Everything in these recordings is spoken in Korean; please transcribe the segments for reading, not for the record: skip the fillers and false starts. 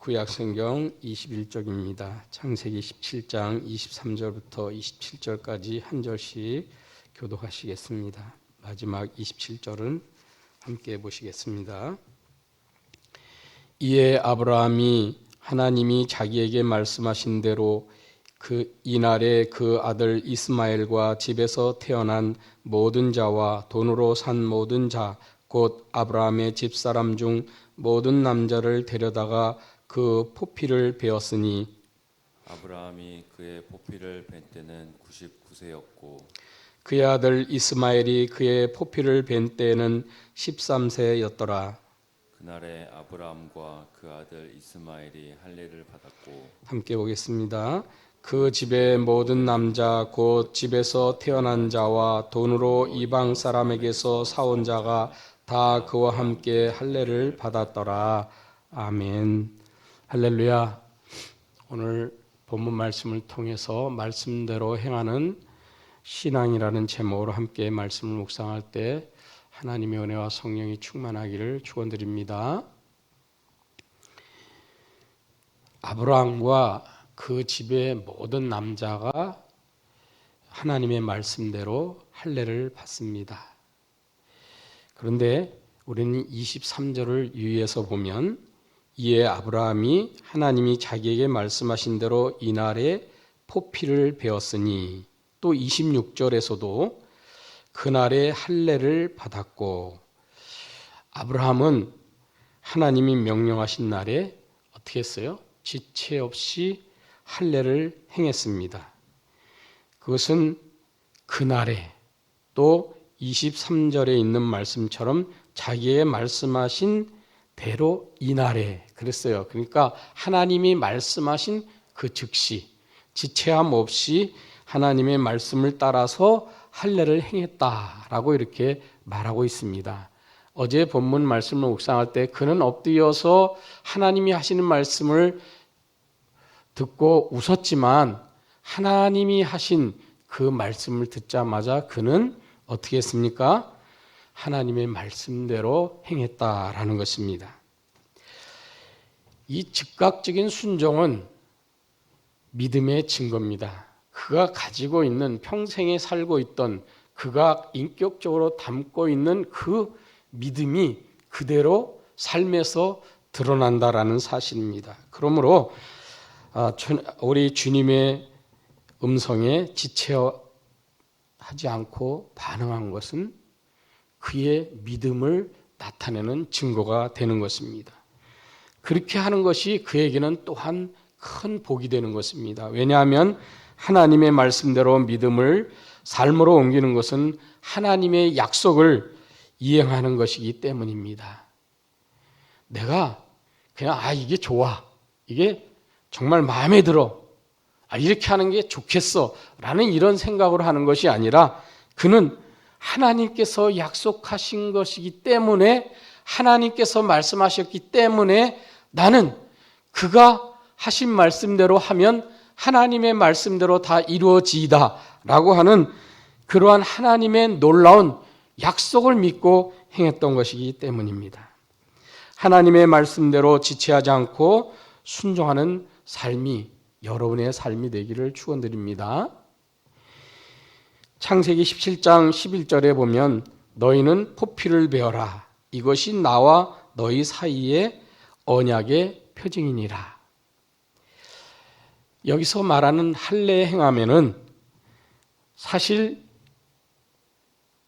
구약성경 21쪽입니다. 창세기 17장 23절부터 27절까지 한 절씩 교독하시겠습니다. 마지막 27절은 함께 보시겠습니다. 이에 아브라함이 하나님이 자기에게 말씀하신 대로 이날에 그 아들 이스마엘과 집에서 태어난 모든 자와 돈으로 산 모든 자 곧 아브라함의 집사람 중 모든 남자를 데려다가 그 포피를 베었으니 아브라함이 그의 포피를 벤 때는 99세였고 그의 아들 이스마엘이 그의 포피를 벤 때에는 13세였더라. 그날에 아브라함과 그 아들 이스마엘이 할례를 받았고 함께 보겠습니다. 그 집의 모든 남자 곧 집에서 태어난 자와 돈으로 이방 사람에게서 사온 자가 다 그와 함께 할례를 받았더라. 아멘. 할렐루야. 오늘 본문 말씀을 통해서 말씀대로 행하는 신앙이라는 제목으로 함께 말씀을 묵상할 때 하나님의 은혜와 성령이 충만하기를 축원드립니다. 아브라함과 그 집의 모든 남자가 하나님의 말씀대로 할례를 받습니다. 그런데 우리는 23절을 유의해서 보면 이에 아브라함이 하나님이 자기에게 말씀하신 대로 이날에 포피를 베었으니 또 26절에서도 그날에 할례를 받았고 아브라함은 하나님이 명령하신 날에 어떻게 했어요? 지체 없이 할례를 행했습니다. 그것은 그날에 또 23절에 있는 말씀처럼 자기의 말씀하신 대로 이날에 그랬어요. 그러니까 하나님이 말씀하신 그 즉시 지체함 없이 하나님의 말씀을 따라서 할례를 행했다라고 이렇게 말하고 있습니다. 어제 본문 말씀을 묵상할 때 그는 엎드려서 하나님이 하시는 말씀을 듣고 웃었지만 하나님이 하신 그 말씀을 듣자마자 그는 어떻게 했습니까? 하나님의 말씀대로 행했다라는 것입니다. 이 즉각적인 순종은 믿음의 증거입니다. 그가 가지고 있는 평생에 살고 있던 그가 인격적으로 담고 있는 그 믿음이 그대로 삶에서 드러난다라는 사실입니다. 그러므로 우리 주님의 음성에 지체하지 않고 반응한 것은 그의 믿음을 나타내는 증거가 되는 것입니다. 그렇게 하는 것이 그에게는 또한 큰 복이 되는 것입니다. 왜냐하면 하나님의 말씀대로 믿음을 삶으로 옮기는 것은 하나님의 약속을 이행하는 것이기 때문입니다. 내가 그냥 이게 좋아, 이게 정말 마음에 들어, 이렇게 하는 게 좋겠어 라는 이런 생각으로 하는 것이 아니라 그는 하나님께서 약속하신 것이기 때문에 하나님께서 말씀하셨기 때문에 나는 그가 하신 말씀대로 하면 하나님의 말씀대로 다 이루어지이다 라고 하는 그러한 하나님의 놀라운 약속을 믿고 행했던 것이기 때문입니다. 하나님의 말씀대로 지체하지 않고 순종하는 삶이 여러분의 삶이 되기를 축원드립니다. 창세기 17장 11절에 보면 너희는 포피를 베어라. 이것이 나와 너희 사이의 언약의 표징이니라. 여기서 말하는 할례 행함에는 사실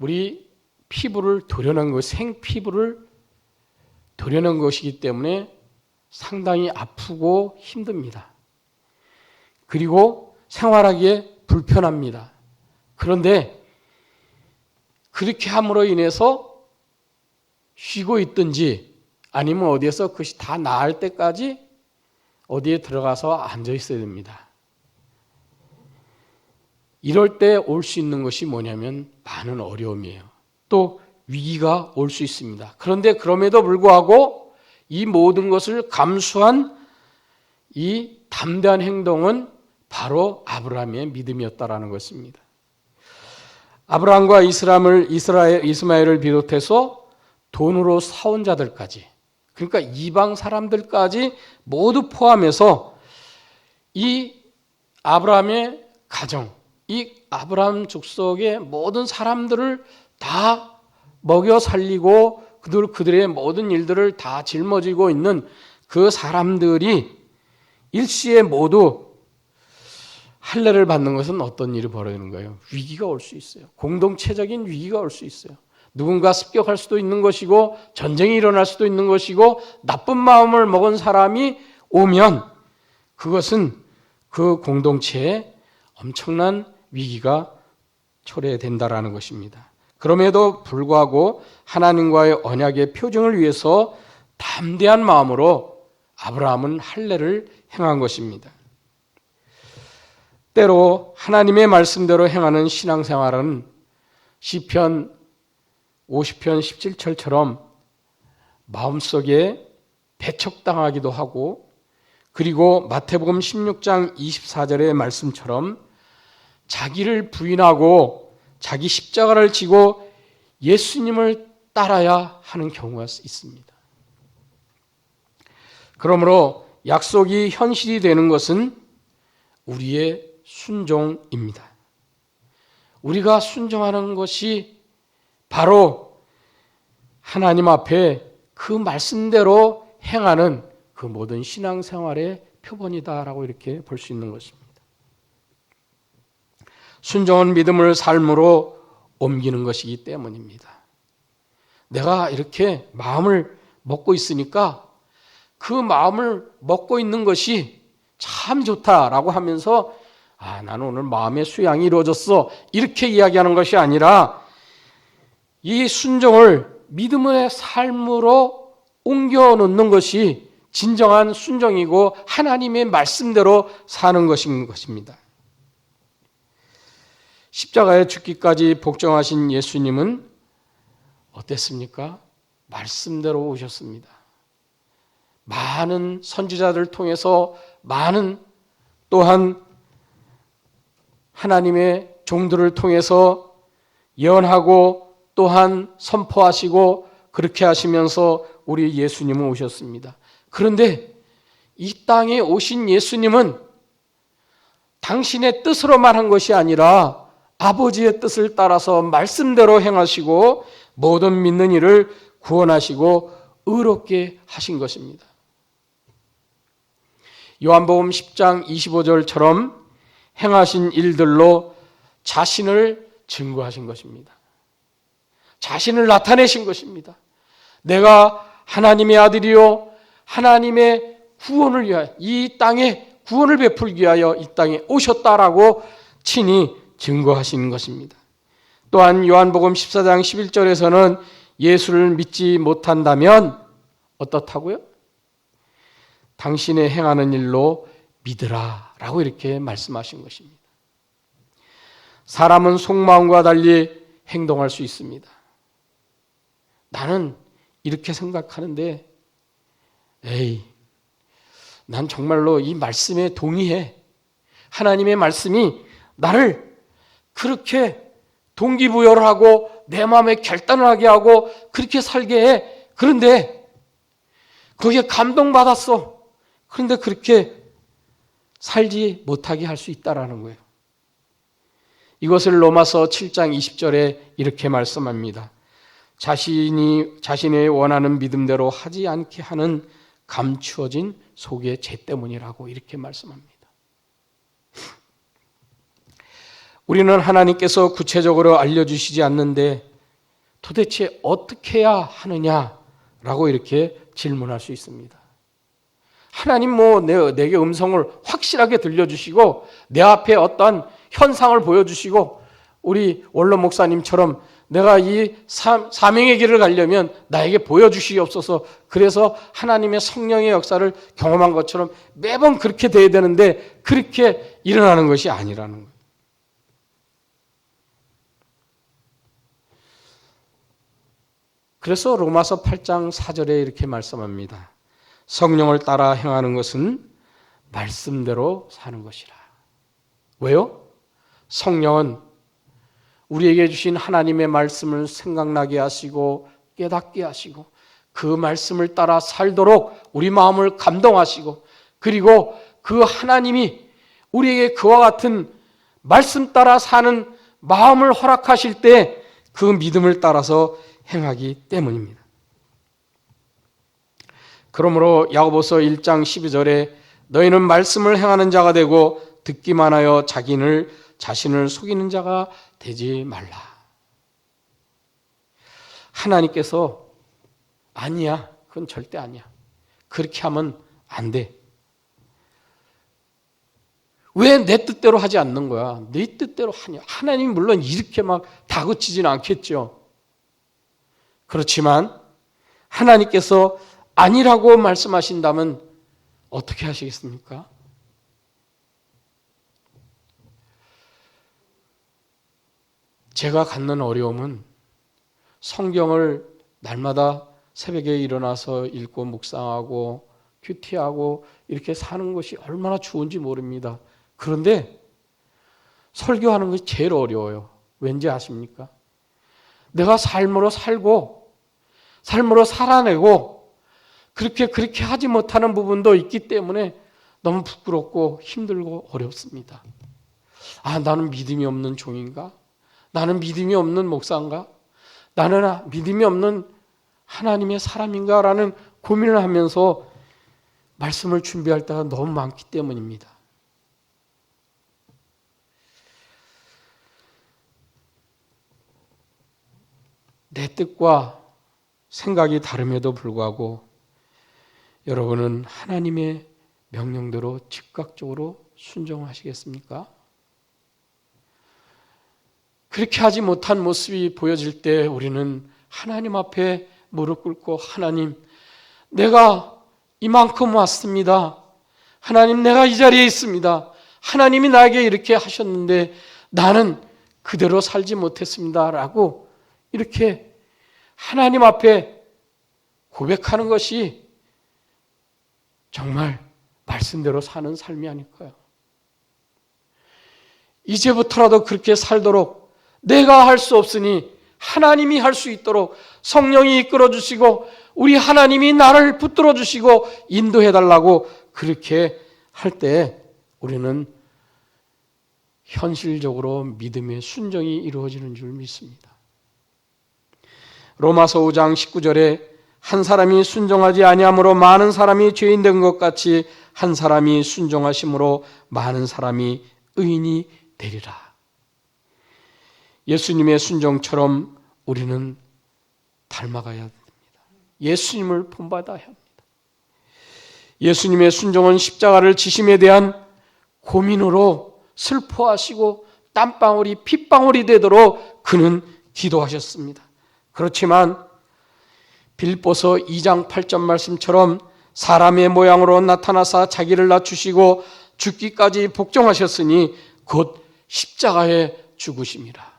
우리 피부를 도려낸 것, 생피부를 도려낸 것이기 때문에 상당히 아프고 힘듭니다. 그리고 생활하기에 불편합니다. 그런데 그렇게 함으로 인해서 쉬고 있든지 아니면 어디에서 그것이 다 나을 때까지 어디에 들어가서 앉아 있어야 됩니다. 이럴 때 올 수 있는 것이 뭐냐면 많은 어려움이에요. 또 위기가 올 수 있습니다. 그런데 그럼에도 불구하고 이 모든 것을 감수한 이 담대한 행동은 바로 아브라함의 믿음이었다라는 것입니다. 아브라함과 이스마엘을 비롯해서 돈으로 사온 자들까지 그러니까 이방 사람들까지 모두 포함해서 이 아브라함의 가정, 이 아브라함 족속의 모든 사람들을 다 먹여 살리고 그들의 모든 일들을 다 짊어지고 있는 그 사람들이 일시에 모두 할례를 받는 것은 어떤 일이 벌어지는 거예요? 위기가 올 수 있어요. 공동체적인 위기가 올 수 있어요. 누군가 습격할 수도 있는 것이고 전쟁이 일어날 수도 있는 것이고 나쁜 마음을 먹은 사람이 오면 그것은 그 공동체에 엄청난 위기가 초래된다라는 것입니다. 그럼에도 불구하고 하나님과의 언약의 표징을 위해서 담대한 마음으로 아브라함은 할례를 행한 것입니다. 때로 하나님의 말씀대로 행하는 신앙생활은 시편 50편 17절처럼 마음속에 배척당하기도 하고, 그리고 마태복음 16장 24절의 말씀처럼 자기를 부인하고 자기 십자가를 지고 예수님을 따라야 하는 경우가 있습니다. 그러므로 약속이 현실이 되는 것은 우리의 순종입니다. 우리가 순종하는 것이 바로 하나님 앞에 그 말씀대로 행하는 그 모든 신앙생활의 표본이다라고 이렇게 볼 수 있는 것입니다. 순종은 믿음을 삶으로 옮기는 것이기 때문입니다. 내가 이렇게 마음을 먹고 있으니까 그 마음을 먹고 있는 것이 참 좋다라고 하면서 나는 오늘 마음의 수양이 이루어졌어 이렇게 이야기하는 것이 아니라 이 순종을 믿음의 삶으로 옮겨 놓는 것이 진정한 순종이고 하나님의 말씀대로 사는 것인 것입니다. 십자가에 죽기까지 복종하신 예수님은 어땠습니까? 말씀대로 오셨습니다. 많은 선지자들을 통해서 많은 또한 하나님의 종들을 통해서 예언하고 또한 선포하시고 그렇게 하시면서 우리 예수님은 오셨습니다. 그런데 이 땅에 오신 예수님은 당신의 뜻으로만 한 것이 아니라 아버지의 뜻을 따라서 말씀대로 행하시고 모든 믿는 이를 구원하시고 의롭게 하신 것입니다. 요한복음 10장 25절처럼 행하신 일들로 자신을 증거하신 것입니다. 자신을 나타내신 것입니다. 내가 하나님의 아들이요 하나님의 구원을 위하여 이 땅에 구원을 베풀기 위하여 이 땅에 오셨다라고 친히 증거하신 것입니다. 또한 요한복음 14장 11절에서는 예수를 믿지 못한다면 어떻다고요? 당신의 행하는 일로 믿으라 라고 이렇게 말씀하신 것입니다. 사람은 속마음과 달리 행동할 수 있습니다. 나는 이렇게 생각하는데 난 정말로 이 말씀에 동의해. 하나님의 말씀이 나를 그렇게 동기부여를 하고 내 마음에 결단을 하게 하고 그렇게 살게 해. 그런데 거기에 감동받았어. 그런데 그렇게 살지 못하게 할 수 있다라는 거예요. 이것을 로마서 7장 20절에 이렇게 말씀합니다. 자신의 원하는 믿음대로 하지 않게 하는 감추어진 속의 죄 때문이라고 이렇게 말씀합니다. 우리는 하나님께서 구체적으로 알려주시지 않는데 도대체 어떻게 해야 하느냐라고 이렇게 질문할 수 있습니다. 하나님 내게 음성을 확실하게 들려주시고 내 앞에 어떤 현상을 보여주시고 우리 원로 목사님처럼 내가 이 사명의 길을 가려면 나에게 보여주시옵소서. 그래서 하나님의 성령의 역사를 경험한 것처럼 매번 그렇게 돼야 되는데 그렇게 일어나는 것이 아니라는 거예요. 그래서 로마서 8장 4절에 이렇게 말씀합니다. 성령을 따라 행하는 것은 말씀대로 사는 것이라. 왜요? 성령은 우리에게 주신 하나님의 말씀을 생각나게 하시고 깨닫게 하시고 그 말씀을 따라 살도록 우리 마음을 감동하시고, 그리고 그 하나님이 우리에게 그와 같은 말씀 따라 사는 마음을 허락하실 때 그 믿음을 따라서 행하기 때문입니다. 그러므로 야고보서 1장 12절에 너희는 말씀을 행하는 자가 되고 듣기만 하여 자신을 속이는 자가 되지 말라. 하나님께서 아니야, 그건 절대 아니야, 그렇게 하면 안 돼. 왜 내 뜻대로 하지 않는 거야? 네 뜻대로 하냐? 하나님 물론 이렇게 막 다그치지는 않겠죠. 그렇지만 하나님께서 아니라고 말씀하신다면 어떻게 하시겠습니까? 제가 갖는 어려움은 성경을 날마다 새벽에 일어나서 읽고 묵상하고 큐티하고 이렇게 사는 것이 얼마나 좋은지 모릅니다. 그런데 설교하는 것이 제일 어려워요. 왠지 아십니까? 내가 삶으로 살고 삶으로 살아내고 그렇게 하지 못하는 부분도 있기 때문에 너무 부끄럽고 힘들고 어렵습니다. 나는 믿음이 없는 종인가? 나는 믿음이 없는 목사인가? 나는 믿음이 없는 하나님의 사람인가? 라는 고민을 하면서 말씀을 준비할 때가 너무 많기 때문입니다. 내 뜻과 생각이 다름에도 불구하고 여러분은 하나님의 명령대로 즉각적으로 순종하시겠습니까? 그렇게 하지 못한 모습이 보여질 때 우리는 하나님 앞에 무릎 꿇고 하나님, 내가 이만큼 왔습니다. 하나님, 내가 이 자리에 있습니다. 하나님이 나에게 이렇게 하셨는데 나는 그대로 살지 못했습니다. 라고 이렇게 하나님 앞에 고백하는 것이 정말 말씀대로 사는 삶이 아닐까요? 이제부터라도 그렇게 살도록 내가 할 수 없으니 하나님이 할 수 있도록 성령이 이끌어 주시고 우리 하나님이 나를 붙들어 주시고 인도해 달라고 그렇게 할 때 우리는 현실적으로 믿음의 순종이 이루어지는 줄 믿습니다. 로마서 5장 19절에 한 사람이 순종하지 아니함으로 많은 사람이 죄인 된 것 같이 한 사람이 순종하심으로 많은 사람이 의인이 되리라. 예수님의 순종처럼 우리는 닮아가야 됩니다. 예수님을 본받아야 합니다. 예수님의 순종은 십자가를 지심에 대한 고민으로 슬퍼하시고 땀방울이 핏방울이 되도록 그는 기도하셨습니다. 그렇지만 빌보서 2장 8절 말씀처럼 사람의 모양으로 나타나사 자기를 낮추시고 죽기까지 복종하셨으니 곧 십자가에 죽으심이라.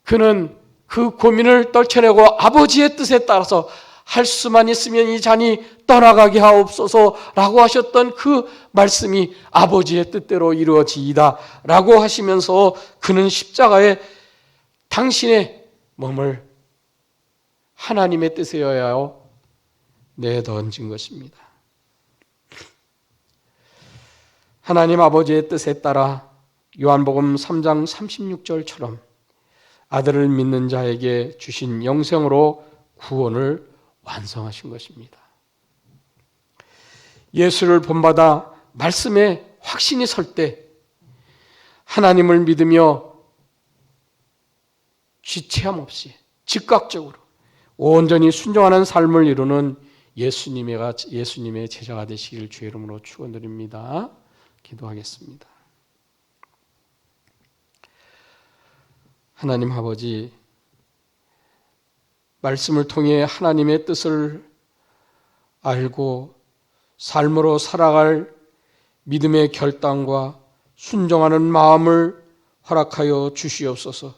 그는 그 고민을 떨쳐내고 아버지의 뜻에 따라서 할 수만 있으면 이 잔이 떠나가게 하옵소서라고 하셨던 그 말씀이 아버지의 뜻대로 이루어지이다 라고 하시면서 그는 십자가에 당신의 몸을 하나님의 뜻에 의하여 내던진 것입니다. 하나님 아버지의 뜻에 따라 요한복음 3장 36절처럼 아들을 믿는 자에게 주신 영생으로 구원을 완성하신 것입니다. 예수를 본받아 말씀에 확신이 설 때 하나님을 믿으며 지체함 없이 즉각적으로 온전히 순종하는 삶을 이루는 예수님의 제자가 되시길 주의 이름으로 축원드립니다. 기도하겠습니다. 하나님 아버지, 말씀을 통해 하나님의 뜻을 알고 삶으로 살아갈 믿음의 결단과 순종하는 마음을 허락하여 주시옵소서.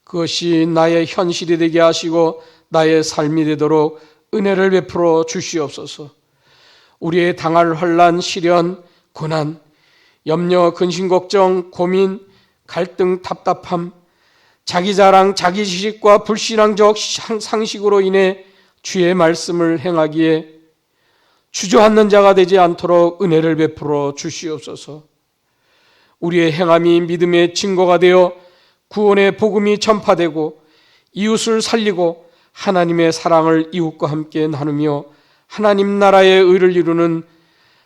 그것이 나의 현실이 되게 하시고 나의 삶이 되도록 은혜를 베풀어 주시옵소서. 우리의 당할 환난, 시련, 고난, 염려, 근심, 걱정, 고민, 갈등, 답답함, 자기 자랑, 자기 지식과 불신앙적 상식으로 인해 주의 말씀을 행하기에 주저앉는 자가 되지 않도록 은혜를 베풀어 주시옵소서. 우리의 행함이 믿음의 증거가 되어 구원의 복음이 전파되고 이웃을 살리고 하나님의 사랑을 이웃과 함께 나누며 하나님 나라의 의를 이루는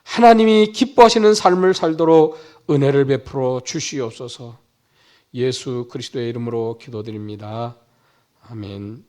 하나님이 기뻐하시는 삶을 살도록 은혜를 베풀어 주시옵소서. 예수 그리스도의 이름으로 기도드립니다. 아멘.